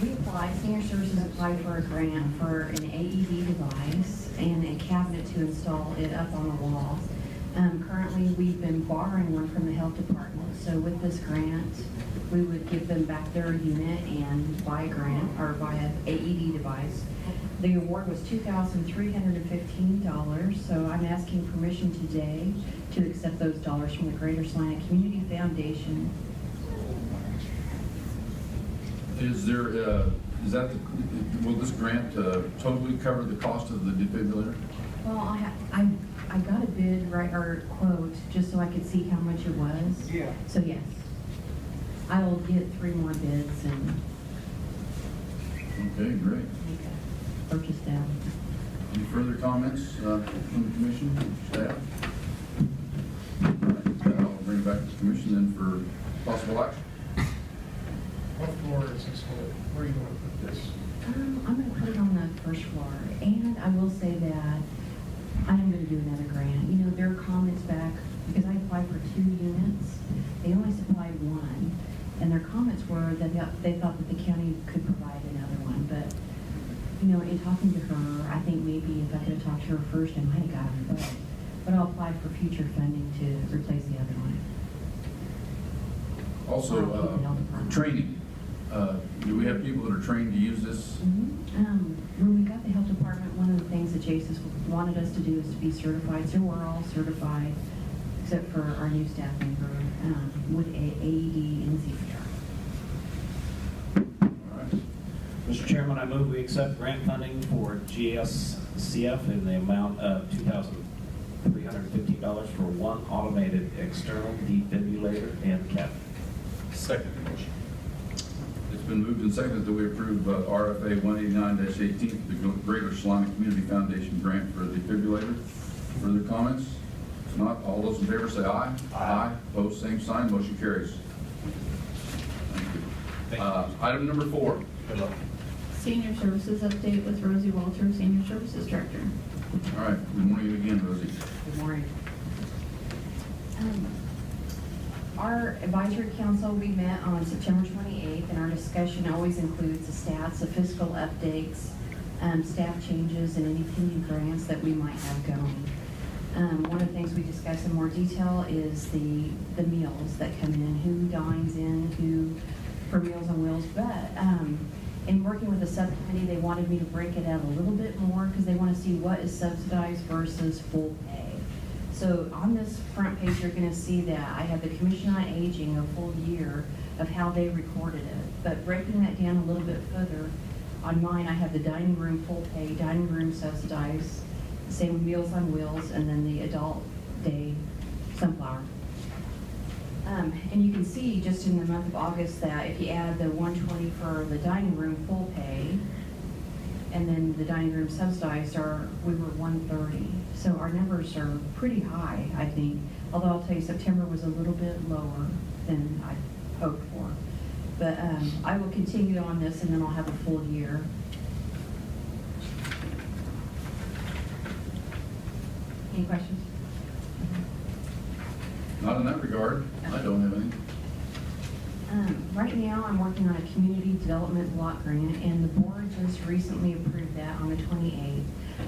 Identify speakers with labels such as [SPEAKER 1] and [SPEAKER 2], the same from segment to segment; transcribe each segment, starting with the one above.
[SPEAKER 1] Senior Services applied for a grant for an AED device and a cabinet to install it up on the wall. Currently, we've been borrowing one from the health department, so with this grant, we would give them back their unit and buy a grant, or buy an AED device. The award was $2,315, so I'm asking permission today to accept those dollars from the Greater Salina Community Foundation.
[SPEAKER 2] Will this grant totally cover the cost of the defibrillator?
[SPEAKER 1] Well, I got a bid, or quote, just so I could see how much it was.
[SPEAKER 3] Yeah.
[SPEAKER 1] So yes, I will get 3 more bids and
[SPEAKER 2] Okay, great.
[SPEAKER 1] make a purchase down.
[SPEAKER 2] Any further comments from the commission, staff? All right, then I'll bring it back to the commission then for possible action.
[SPEAKER 3] What floor is this going? Where are you going to put this?
[SPEAKER 1] I'm going to put it on the first floor, and I will say that I am going to do another grant. You know, there are comments back, because I applied for 2 units, they only supplied 1, and their comments were that they thought that the county could provide another one, but, you know, in talking to her, I think maybe if I could have talked to her first, I might have gotten it, but I'll apply for future funding to replace the other one.
[SPEAKER 2] Also, training. Do we have people that are trained to use this?
[SPEAKER 1] When we got the health department, one of the things that Jason wanted us to do is to be certified, so we're all certified, except for our new staff member, with AED and CPR.
[SPEAKER 2] All right.
[SPEAKER 4] Mr. Chairman, I move we accept grant funding for GSCF in the amount of $2,315 for 1 automated external defibrillator and cabinet.
[SPEAKER 5] Second motion.
[SPEAKER 2] It's been moved and seconded that we approve RFA 189-18, the Greater Salina Community Foundation grant for the defibrillator. Further comments? If not, all those in favor say aye. Aye. Opposed, same sign. Motion carries. Thank you. Item number 4.
[SPEAKER 5] Good luck.
[SPEAKER 6] Senior Services update with Rosie Walter, Senior Services Director.
[SPEAKER 2] All right. Good morning again, Rosie.
[SPEAKER 1] Good morning. Our advisory council, we met on September 28th, and our discussion always includes the stats, the fiscal updates, staff changes, and any pending grants that we might have going. One of the things we discuss in more detail is the meals that come in, who dines in, who for Meals on Wheels. But in working with the subcommittee, they wanted me to break it out a little bit more because they want to see what is subsidized versus full pay. So on this front page, you're going to see that I have the Commission on Aging a full year of how they recorded it. But breaking that down a little bit further, on mine I have the dining room full pay, dining room subsidized, same with Meals on Wheels, and then the adult day sunflower. And you can see just in the month of August that if you add the $120 for the dining room full pay, and then the dining room subsidized, we were $130. So our numbers are pretty high, I think. Although I'll tell you, September was a little bit lower than I hoped for. But I will continue on this, and then I'll have a full year. Any questions?
[SPEAKER 2] Not in that regard. I don't have any.
[SPEAKER 1] Right now, I'm working on a community development block grant, and the board just recently approved that on the 28th.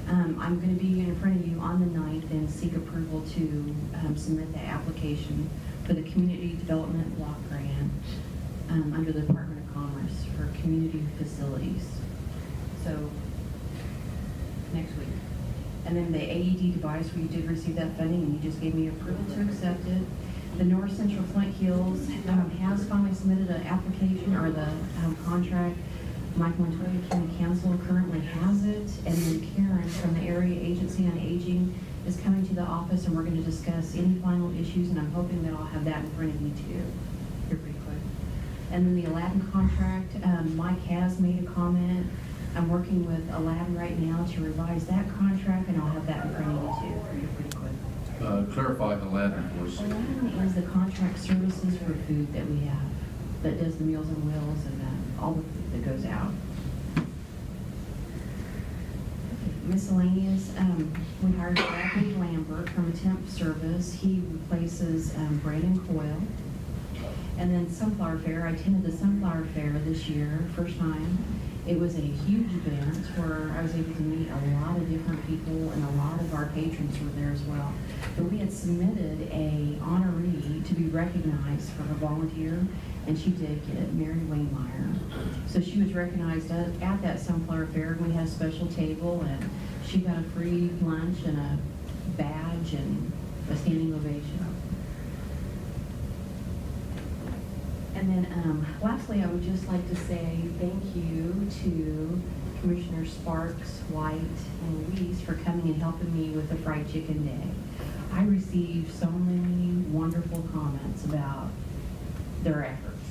[SPEAKER 1] I'm going to be in front of you on the 9th and seek approval to submit the application for the community development block grant under the Department of Commerce for community facilities. So next week. And then the AED device, we did receive that funding, and you just gave me approval to accept it. The North Central Flint Hills has finally submitted an application, or the contract. Mike Montoya County Council currently has it, and then Karen from the Area Agency on Aging is coming to the office, and we're going to discuss any final issues, and I'm hoping that I'll have that in front of you too, here pretty quick. And then the Aladdin contract, Mike has made a comment. I'm working with Aladdin right now to revise that contract, and I'll have that in front of you too, here pretty quick.
[SPEAKER 2] Clarify Aladdin for us.
[SPEAKER 1] Aladdin is the contract services for food that we have, that does the Meals on Wheels and all the food that goes out. Miscellaneous, we hired Bradley Lambert from a temp service. He replaces Brandon Coyle. And then Sunflower Fair, I attended the Sunflower Fair this year, first time. It was a huge event where I was able to meet a lot of different people, and a lot of our patrons were there as well. But we had submitted a honoree to be recognized for her volunteer, and she did get it, Mary Waymire. So she was recognized at that Sunflower Fair, and we had a special table, and she got a free lunch and a badge and a standing ovation. And then lastly, I would just like to say thank you to Commissioners Sparks, White, and Weiss for coming and helping me with the Fried Chicken Day. I received so many wonderful comments about their efforts,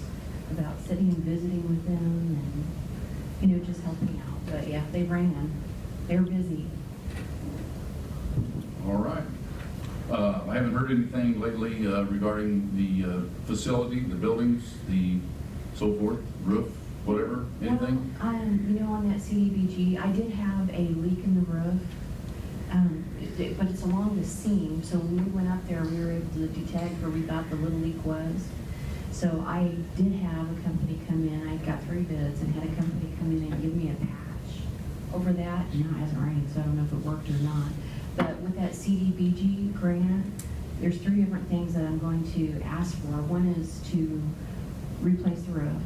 [SPEAKER 1] about sitting and visiting with them and, just helping out. But yeah, they ran. They were busy.
[SPEAKER 2] All right. I haven't heard anything lately regarding the facility, the buildings, the so forth, roof, whatever, anything?
[SPEAKER 1] Well, on that CDBG, I did have a leak in the roof, but it's along the seam. So when we went up there, we were able to detect where we thought the little leak was. So I did have a company come in. I got 3 bids and had a company come in and give me a patch over that. Now it hasn't rained, so I don't know if it worked or not. But with that CDBG grant, there's 3 different things that I'm going to ask for. One is to replace the roof,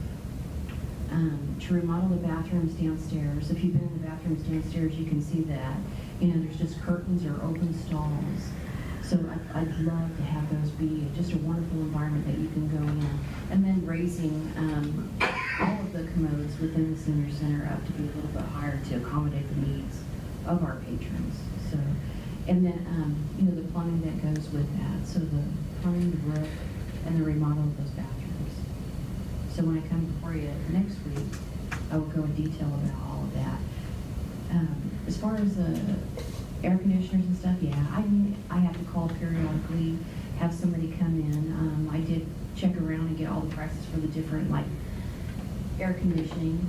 [SPEAKER 1] to remodel the bathrooms downstairs. If you've been in the bathrooms downstairs, you can see that. There's just curtains or open stalls. So I'd love to have those be just a wonderful environment that you can go in. And then raising all of the commodes within the senior center up to be a little bit higher to accommodate the needs of our patrons. So. And then, the plumbing that goes with that. So the plumbing, the roof, and the remodel of those bathrooms. So when I come before you next week, I will go in detail about all of that. As far as the air conditioners and stuff, yeah, I have to call periodically, have somebody come in. I did check around and get all the prices for the different, air conditioning,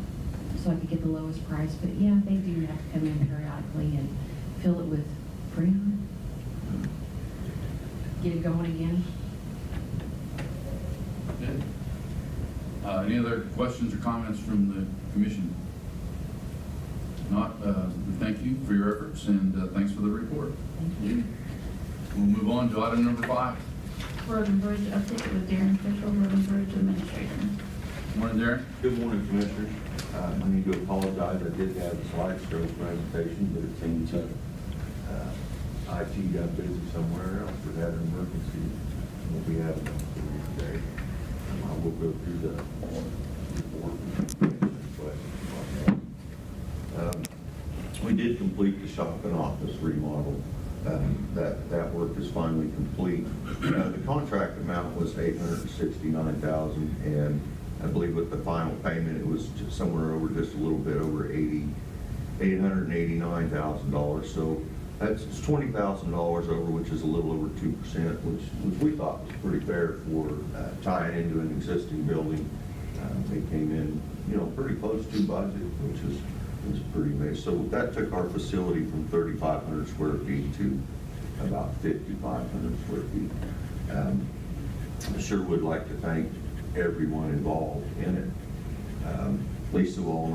[SPEAKER 1] so I could get the lowest price. But yeah, they do have to come in periodically and fill it with Freon. Get it going again.
[SPEAKER 2] Okay. Any other questions or comments from the commission? If not, we thank you for your efforts and thanks for the report.
[SPEAKER 1] Thank you.
[SPEAKER 2] We'll move on to item number 5.
[SPEAKER 6] Road and Bridge update with Darren Fisher, Road and Bridge Administrator.
[SPEAKER 2] Morning, Darren.
[SPEAKER 7] Good morning, Commissioners. I need to apologize. I did have a slideshow presentation, but it seems that IT got busy somewhere else or had an emergency. We'll be having it for you today. I will go through the report. We did complete the shop and office remodel. That work is finally complete. The contract amount was $869,000, and I believe with the final payment, it was just somewhere over, just a little bit over $889,000. So that's $20,000 over, which is a little over 2%, which we thought was pretty fair for tying into an existing building. They came in, pretty close to budget, which is pretty amazing. So that took our facility from 3,500 square feet to about 5,500 square feet. I sure would like to thank everyone involved in it. Least of all,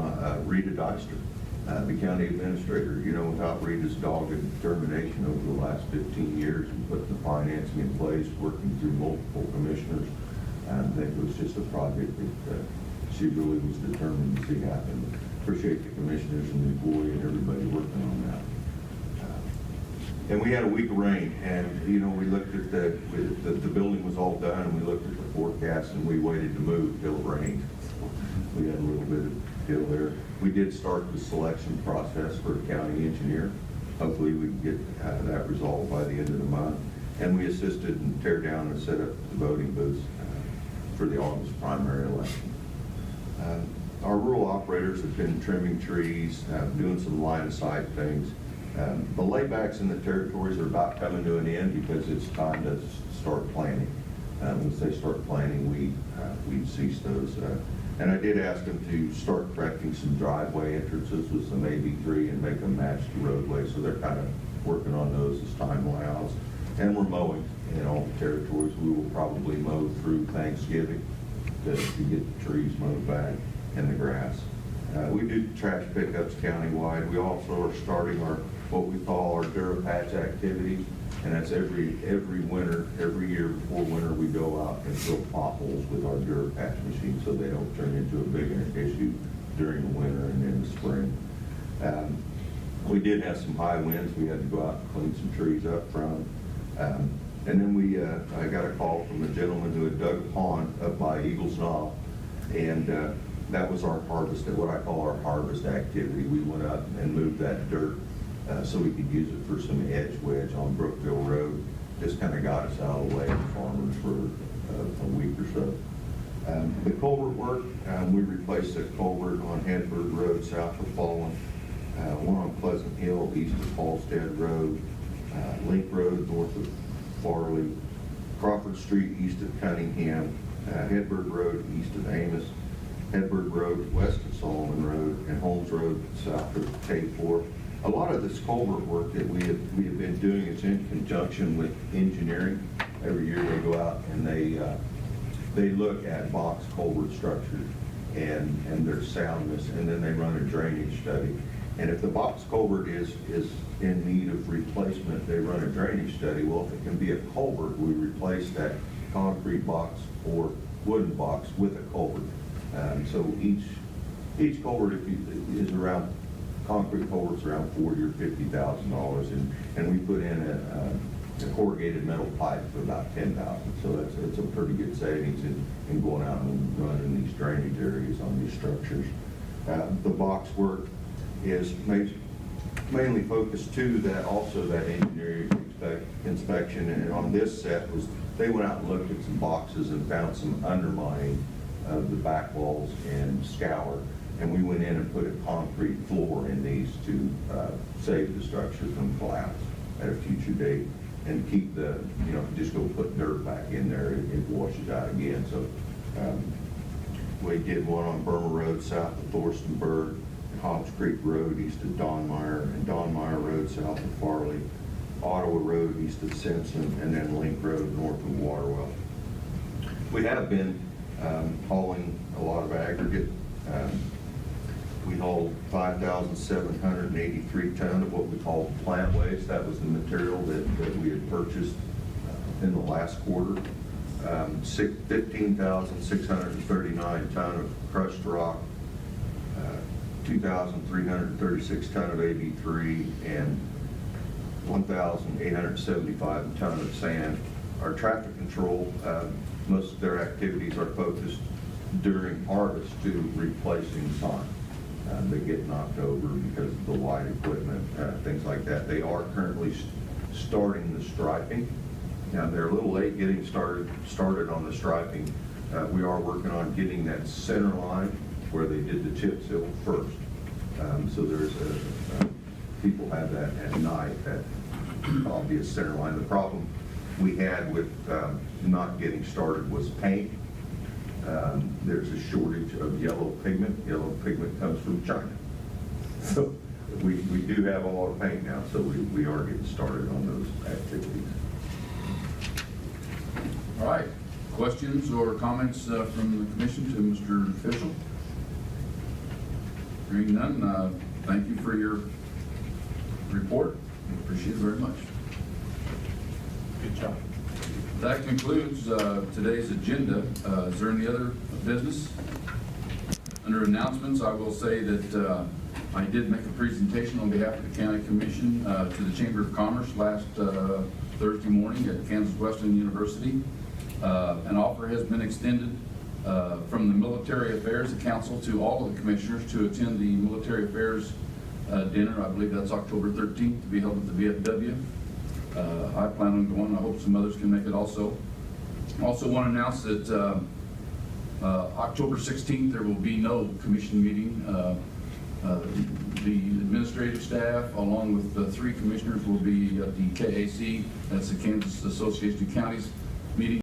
[SPEAKER 7] Rita Dyster, the county administrator. Without Rita's dogged determination over the last 15 years and putting the financing in place, working through multiple commissioners, I think it was just a project that she really was determined to see happen. Appreciate the commissioners and the employee and everybody working on that. And we had a week of rain, and we looked at the building was all done, and we looked at the forecast, and we waited to move till it rained. We had a little bit of deal there. We did start the selection process for a county engineer. Hopefully we can get that resolved by the end of the month. And we assisted and tear down and set up the voting booths for the August primary election. Our rural operators have been trimming trees, doing some line of sight things. The laybacks in the territories are about coming to an end because it's time to start planting. Once they start planting, we cease those. And I did ask them to start correcting some driveway entrances with some AB3 and make them match the roadway. So they're kind of working on those as time allows. And we're mowing in all the territories. We will probably mow through Thanksgiving. to get the trees mowed back and the grass. We do trash pickups countywide. We also are starting what we call our Durapatch activities, and that's every winter, every year before winter, we go out and fill potholes with our Durapatch machine so they don't turn into a big issue during the winter and in the spring. We did have some high winds. We had to go out and clean some trees up front. And then I got a call from a gentleman who had dug a pond up by Eagles Knob, and that was our harvest, what I call our harvest activity. We went up and moved that dirt so we could use it for some edge wedge on Brookville Road. Just kind of got us out of the way of farmers for a week or so. The culvert work, we replaced a culvert on Hedberg Road south of Fallen, one on Pleasant Hill east of Halstead Road, Link Road north of Farley, Crawford Street east of Cunningham, Hedberg Road east of Amos, Hedberg Road west of Solomon Road, and Holmes Road south of K4. A lot of this culvert work that we have been doing is in conjunction with engineering. Every year they go out and they look at box culvert structures and their soundness, and then they run a drainage study. And if the box culvert is in need of replacement, they run a drainage study. Well, if it can be a culvert, we replace that concrete box or wooden box with a culvert. So each culvert is around, concrete culvert's around $40,000 or $50,000, and we put in a corrugated metal pipe for about $10,000. So it's a pretty good savings in going out and running these drainage areas on these structures. The box work is mainly focused to that, also that engineering inspection. And on this set they went out and looked at some boxes and found some undermining of the back walls and scour, and we went in and put a concrete floor in these to save the structure from collapse at a future date and keep the, just go put dirt back in there, it washes out again. So we did one on Burma Road south of Thorstenburg, Hobbs Creek Road east of Donmeyer, and Donmeyer Road south of Farley, Ottawa Road east of Simpson, and then Link Road north of Waterwell. We have been hauling a lot of aggregate. We hauled 5,783 tons of what we call plant waste. That was the material that we had purchased in the last quarter. 15,639 tons of crushed rock, 2,336 tons of AB3, and 1,875 tons of sand. Our traffic control, most of their activities are focused during harvest to replacing signs. They get knocked over because of the wide equipment, things like that. They are currently starting the striping. Now, they're a little late getting started on the striping. We are working on getting that center line where they did the chip seal first. So there's people have that at night, that obvious center line. The problem we had with not getting started was paint. There's a shortage of yellow pigment. Yellow pigment comes from China. So we do have a lot of paint now, so we are getting started on those activities.
[SPEAKER 2] All right. Questions or comments from the commission to Mr. Fischel? Hearing none, thank you for your report. Appreciate it very much.
[SPEAKER 5] Good job.
[SPEAKER 2] That concludes today's agenda. Is there any other business? Under announcements, I will say that I did make a presentation on behalf of the County Commission to the Chamber of Commerce last Thursday morning at Kansas Western University. An offer has been extended from the Military Affairs Council to all of the commissioners to attend the Military Affairs dinner. I believe that's October 13th to be held at the VFW. I plan on going. I hope some others can make it also. Also want to announce that October 16th there will be no commission meeting. The administrative staff, along with the 3 commissioners, will be at the KAC, that's the Kansas Association of Counties meeting.